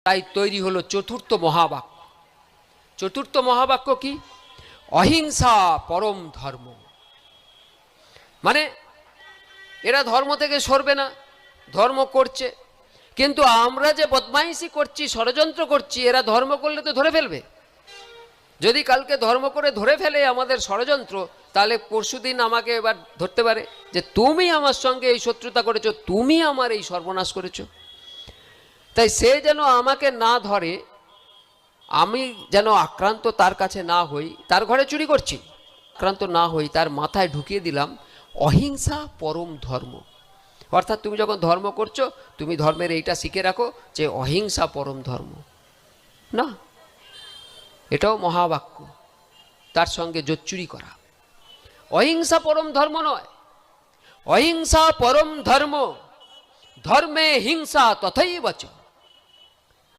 তাই তৈরি হলো চতুর্থ মহাবাক্য। চতুর্থ মহাবাক্য কি? অহিংসা পরম ধর্ম। মানে এরা ধর্ম থেকে সরবে না, ধর্ম করছে, কিন্তু আমরা যে বদমাইশি করছি, ষড়যন্ত্র করছি, এরা ধর্ম করলে তো ধরে ফেলবে। যদি কালকে ধর্ম করে ধরে ফেলে আমাদের ষড়যন্ত্র, তাহলে পরশুদিন আমাকে এবার ধরতে পারে যে তুমি আমার সঙ্গে এই শত্রুতা করেছো, তুমি আমার এই সর্বনাশ করেছো। তাই সে যেন আমাকে না ধরে, আমি যেন আক্রান্ত তার কাছে না হই, তার ঘরে চুরি করছি, আক্রান্ত না হই, তার মাথায় ঢুকিয়ে দিলাম অহিংসা পরম ধর্ম। অর্থাৎ তুমি যখন ধর্ম করছো, তুমি ধর্মের এইটা শিখে রাখো যে অহিংসা পরম ধর্ম। না, এটাও মহাবাক্য, তার সঙ্গে জোচ্চুরি করা। অহিংসা পরম ধর্ম নয়, অহিংসা পরম ধর্ম, ধর্মে হিংসা তথৈবচ।